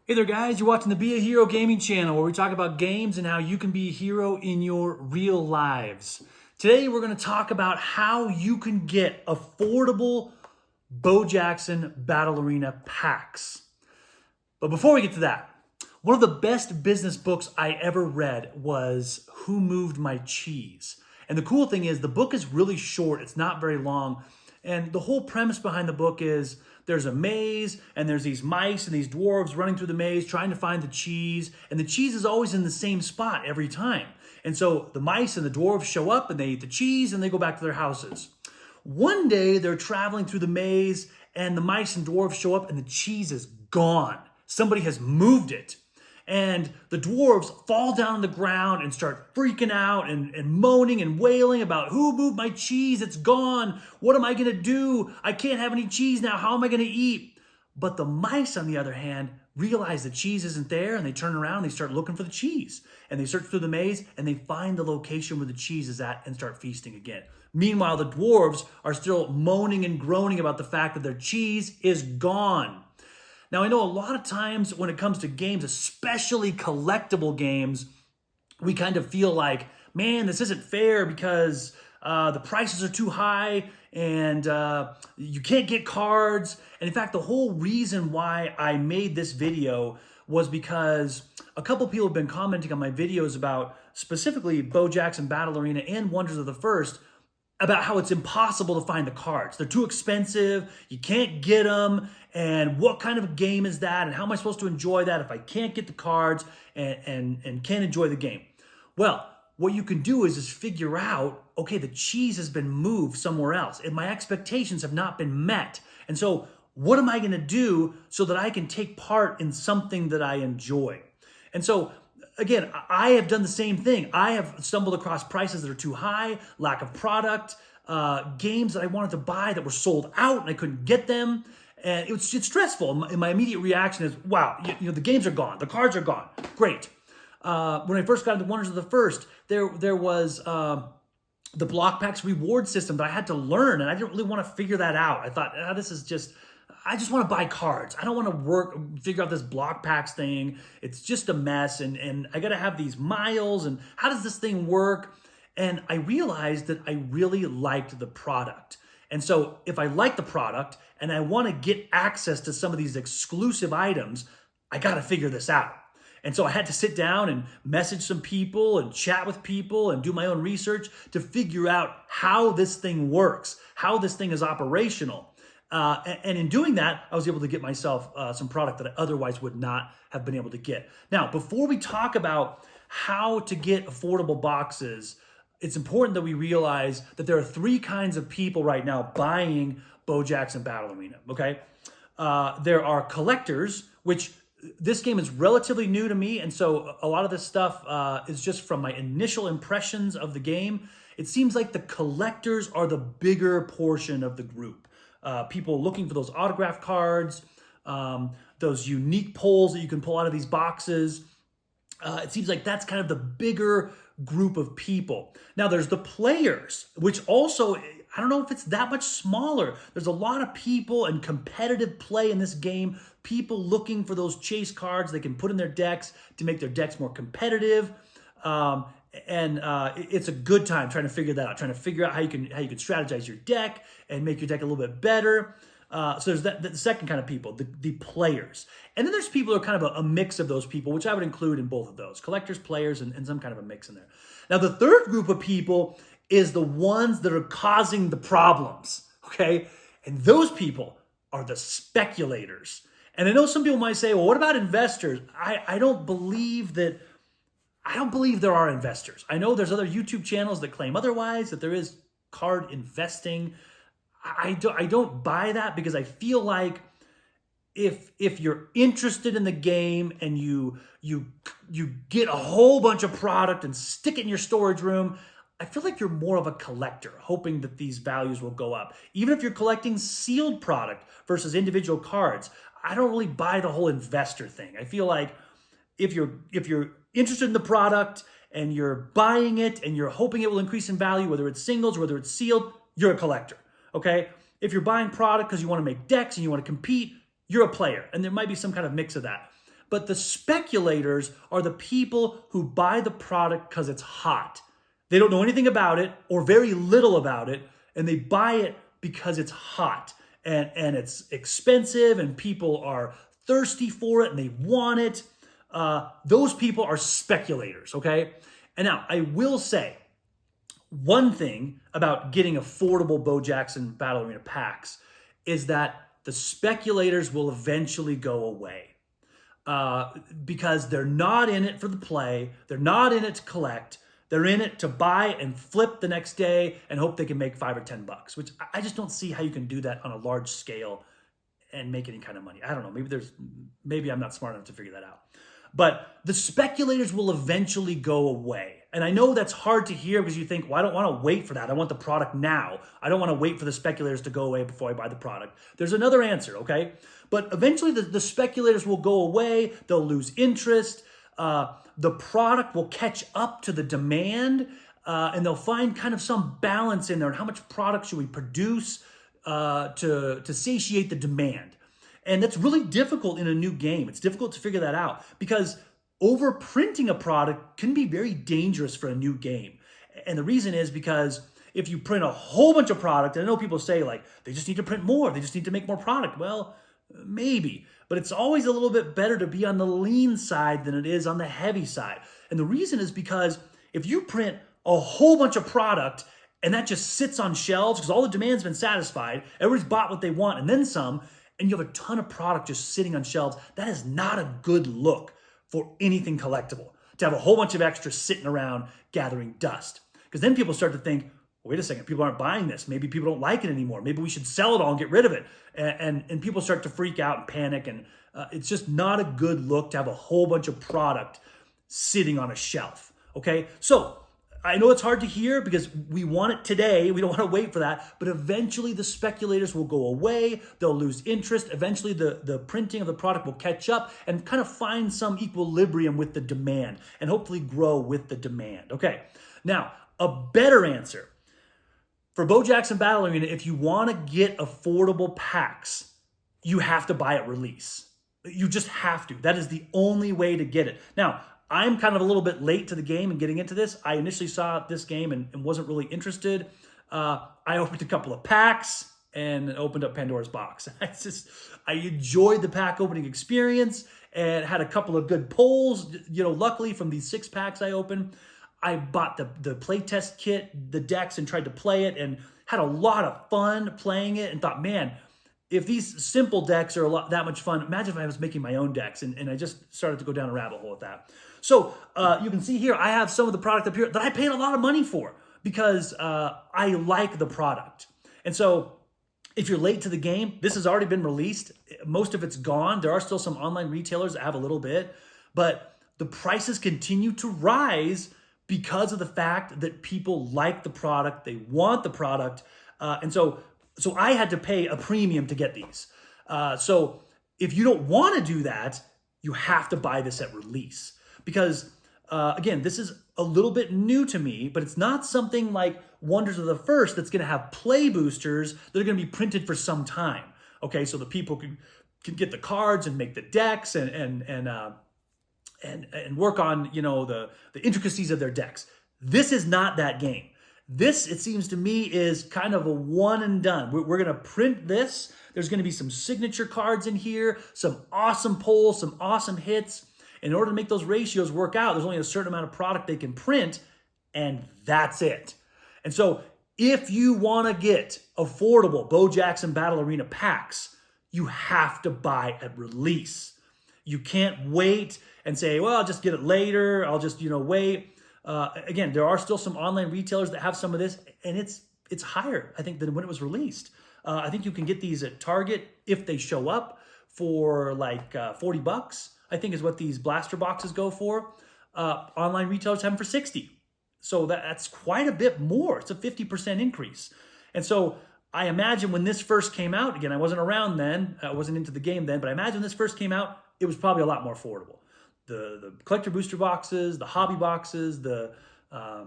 Hey there, guys. You're watching the Be a Hero Gaming channel where we talk about games and how you can be a hero in your real lives. Today, we're going to talk about how you can get affordable Bo Jackson Battle Arena packs. But before we get to that, one of the best business books I ever read was Who Moved My Cheese? And the cool thing is, the book is really short, it's not very long. And the whole premise behind the book is there's a maze, and there's these mice and these dwarves running through the maze trying to find the cheese. And the cheese is always in the same spot every time. And so the mice and the dwarves show up and they eat the cheese and they go back to their houses. One day they're traveling through the maze and the mice and dwarves show up and the cheese is gone. Somebody has moved it. And the dwarves fall down on the ground and start freaking out and moaning and wailing about who moved my cheese? It's gone. What am I going to do? I can't have any cheese now. How am I going to eat? But the mice, on the other hand, realize the cheese isn't there and they turn around and they start looking for the cheese. And they search through the maze and they find the location where the cheese is at and start feasting again. Meanwhile, the dwarves are still moaning and groaning about the fact that their cheese is gone. Now, I know a lot of times when it comes to games, especially collectible games, we kind of feel like, man, this isn't fair because the prices are too high and you can't get cards. And in fact, the whole reason why I made this video was because a couple people have been commenting on my videos about specifically Bo Jackson Battle Arena and Wonders of the First, about how it's impossible to find the cards. They're too expensive, you can't get them, and what kind of a game is that, and how am I supposed to enjoy that if I can't get the cards and can't enjoy the game? Well, what you can do is just figure out, okay, the cheese has been moved somewhere else, and my expectations have not been met. And so what am I gonna do so that I can take part in something that I enjoy? And so again, I have done the same thing. I have stumbled across prices that are too high, lack of product, games that I wanted to buy that were sold out and I couldn't get them. And it's stressful. And my immediate reaction is, wow, the games are gone. The cards are gone. Great. When I first got into Wonders of the First, there was the block packs reward system that I had to learn, and I didn't really want to figure that out. I thought, this is just, I just want to buy cards. I don't want to figure out this block packs thing. It's just a mess, and I got to have these miles, and how does this thing work? And I realized that I really liked the product. And so if I like the product and I want to get access to some of these exclusive items, I got to figure this out. And so I had to sit down and message some people and chat with people and do my own research to figure out how this thing works, how this thing is operational. And in doing that, I was able to get myself some product that I otherwise would not have been able to get. Now, before we talk about how to get affordable boxes, it's important that we realize that there are three kinds of people right now buying Bo Jackson Battle Arena, okay? There are collectors, which this game is relatively new to me, and so a lot of this stuff is just from my initial impressions of the game. It seems like the collectors are the bigger portion of the group. People looking for those autograph cards, those unique pulls that you can pull out of these boxes. It seems like that's kind of the bigger group of people. Now there's the players, which also, I don't know if it's that much smaller. There's a lot of people and competitive play in this game. People looking for those chase cards they can put in their decks to make their decks more competitive. It's a good time trying to figure that out, trying to figure out how you can strategize your deck and make your deck a little bit better. So there's the second kind of people, the players. And then there's people who are kind of a mix of those people, which I would include in both of those, collectors, players, and some kind of a mix in there. Now, the third group of people is the ones that are causing the problems, okay? And those people are the speculators. And I know some people might say, well, what about investors? I don't believe there are investors. I know there's other YouTube channels that claim otherwise, that there is card investing. I don't buy that because I feel like if you're interested in the game and you get a whole bunch of product and stick it in your storage room, I feel like you're more of a collector, hoping that these values will go up. Even if you're collecting sealed product versus individual cards, I don't really buy the whole investor thing. I feel like if you're interested in the product and you're buying it and you're hoping it will increase in value, whether it's singles, whether it's sealed, you're a collector, okay? If you're buying product because you want to make decks and you want to compete, you're a player. And there might be some kind of mix of that. But the speculators are the people who buy the product because it's hot. They don't know anything about it or very little about it, and they buy it because it's hot and it's expensive and people are thirsty for it and they want it. Those people are speculators, okay? And now I will say one thing about getting affordable Bo Jackson Battle Arena packs is that the speculators will eventually go away. Because they're not in it for the play, they're not in it to collect, they're in it to buy and flip the next day and hope they can make $5 or $10, which I just don't see how you can do that on a large scale and make any kind of money. I don't know, maybe I'm not smart enough to figure that out. But the speculators will eventually go away. And I know that's hard to hear because you think, well, I don't want to wait for that. I want the product now. I don't want to wait for the speculators to go away before I buy the product. There's another answer, okay? But eventually the speculators will go away. They'll lose interest. The product will catch up to the demand, and they'll find kind of some balance in there. And how much product should we produce to satiate the demand? And that's really difficult in a new game. It's difficult to figure that out because overprinting a product can be very dangerous for a new game. And the reason is because if you print a whole bunch of product, and I know people say like, they just need to print more, they just need to make more product. Well, maybe, but it's always a little bit better to be on the lean side than it is on the heavy side. And the reason is because if you print a whole bunch of product and that just sits on shelves because all the demand's been satisfied, everybody's bought what they want and then some, and you have a ton of product just sitting on shelves, that is not a good look for anything collectible, to have a whole bunch of extras sitting around gathering dust. Because then people start to think, wait a second, people aren't buying this. Maybe people don't like it anymore. Maybe we should sell it all and get rid of it. And people start to freak out and panic. And it's just not a good look to have a whole bunch of product sitting on a shelf, okay? So I know it's hard to hear because we want it today. We don't want to wait for that. But eventually the speculators will go away. They'll lose interest. Eventually the printing of the product will catch up and kind of find some equilibrium with the demand and hopefully grow with the demand. Okay, now a better answer. For Bo Jackson Battle Arena, if you want to get affordable packs, you have to buy at release. You just have to. That is the only way to get it. Now, I'm kind of a little bit late to the game and getting into this. I initially saw this game and wasn't really interested. I opened a couple of packs and opened up Pandora's box. I enjoyed the pack opening experience and had a couple of good pulls. Luckily from these 6 packs I opened, I bought the playtest kit, the decks, and tried to play it and had a lot of fun playing it and thought, man, if these simple decks are that much fun, imagine if I was making my own decks. And I just started to go down a rabbit hole with that. So you can see here, I have some of the product up here that I paid a lot of money for because I like the product. And so if you're late to the game, this has already been released. Most of it's gone. There are still some online retailers that have a little bit, but the prices continue to rise because of the fact that people like the product, they want the product. And so I had to pay a premium to get these. So if you don't want to do that, you have to buy this at release. Because, again, this is a little bit new to me, but it's not something like Wonders of the First that's going to have play boosters that are going to be printed for some time. Okay, so the people can get the cards and make the decks and work on, the intricacies of their decks. This is not that game. This, it seems to me, is kind of a one and done. We're going to print this. There's going to be some signature cards in here, some awesome pulls, some awesome hits. In order to make those ratios work out, there's only a certain amount of product they can print, and that's it. And so if you want to get affordable Bo Jackson Battle Arena packs, you have to buy at release. You can't wait and say, well, I'll just get it later. I'll just, wait. Again, there are still some online retailers that have some of this, and it's higher, I think, than when it was released. I think you can get these at Target if they show up for like $40, I think is what these blaster boxes go for. Online retailers have them for $60. So that's quite a bit more. It's a 50% increase. And so I imagine when this first came out, again, I wasn't around then, I wasn't into the game then, but I imagine when this first came out, it was probably a lot more affordable. The collector booster boxes, the hobby boxes, the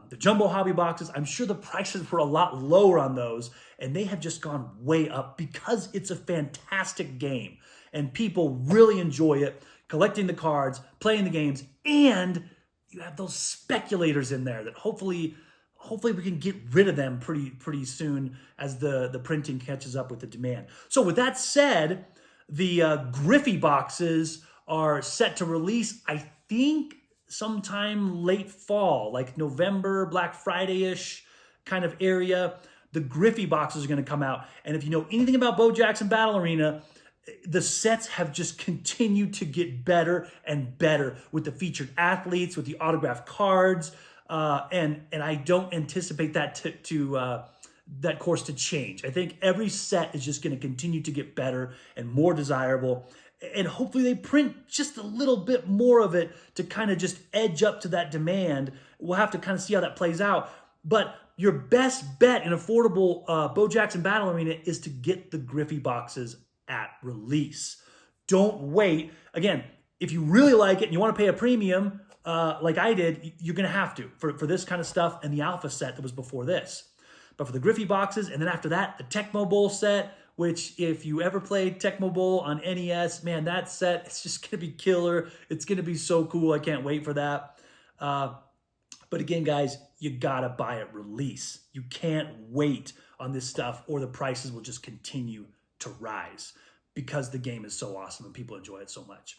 the jumbo hobby boxes. I'm sure the prices were a lot lower on those, and they have just gone way up because it's a fantastic game and people really enjoy it, collecting the cards, playing the games, and you have those speculators in there that hopefully we can get rid of them pretty soon as the printing catches up with the demand. So with that said, the Griffey boxes are set to release, I think, sometime late fall, like November, Black Friday-ish kind of area. The Griffey boxes are going to come out. And if you know anything about Bo Jackson Battle Arena, the sets have just continued to get better and better with the featured athletes, with the autographed cards, and I don't anticipate that that course to change. I think every set is just going to continue to get better and more desirable, and hopefully they print just a little bit more of it to kind of just edge up to that demand. We'll have to kind of see how that plays out, but your best bet in affordable Bo Jackson Battle Arena is to get the Griffey boxes at release. Don't wait. Again, if you really like it and you want to pay a premium, like I did, you're going to have to for this kind of stuff and the Alpha set that was before this. But for the Griffey boxes, and then after that, the Tecmo Bowl set, which if you ever played Tecmo Bowl on NES, man, that set, it's just going to be killer. It's going to be so cool. I can't wait for that. But again, guys, you got to buy it release. You can't wait on this stuff or the prices will just continue to rise because the game is so awesome and people enjoy it so much.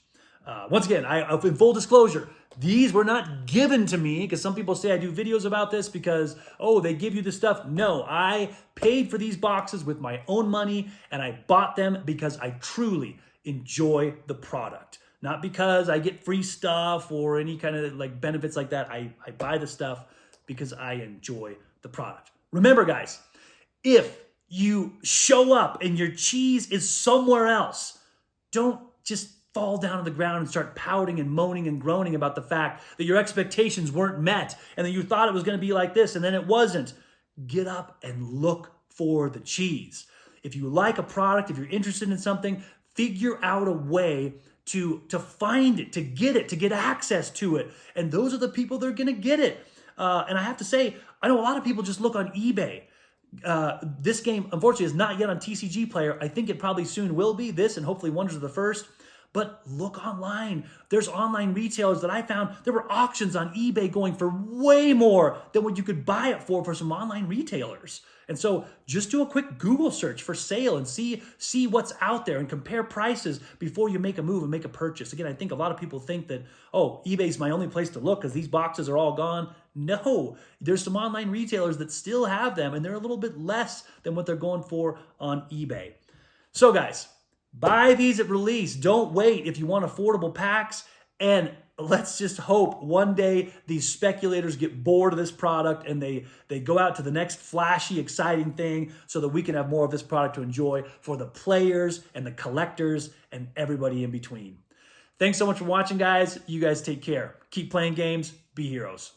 Once again, in full disclosure, these were not given to me because some people say I do videos about this because, oh, they give you the stuff. No, I paid for these boxes with my own money and I bought them because I truly enjoy the product. Not because I get free stuff or any kind of like benefits like that. I buy the stuff because I enjoy the product. Remember, guys, if you show up and your cheese is somewhere else, don't just fall down on the ground and start pouting and moaning and groaning about the fact that your expectations weren't met and that you thought it was going to be like this and then it wasn't. Get up and look for the cheese. If you like a product, if you're interested in something, figure out a way to find it, to get access to it. And those are the people that are going to get it. And I have to say, I know a lot of people just look on eBay. This game, unfortunately, is not yet on TCG Player. I think it probably soon will be. This and hopefully Wonders of the First. But look online. There's online retailers that I found. There were auctions on eBay going for way more than what you could buy it for some online retailers. And so just do a quick Google search for sale and see what's out there and compare prices before you make a move and make a purchase. Again, I think a lot of people think that, oh, eBay's my only place to look because these boxes are all gone. No, there's some online retailers that still have them and they're a little bit less than what they're going for on eBay. So guys, buy these at release. Don't wait if you want affordable packs. And let's just hope one day these speculators get bored of this product and they go out to the next flashy, exciting thing so that we can have more of this product to enjoy for the players and the collectors and everybody in between. Thanks so much for watching, guys. You guys take care. Keep playing games. Be heroes.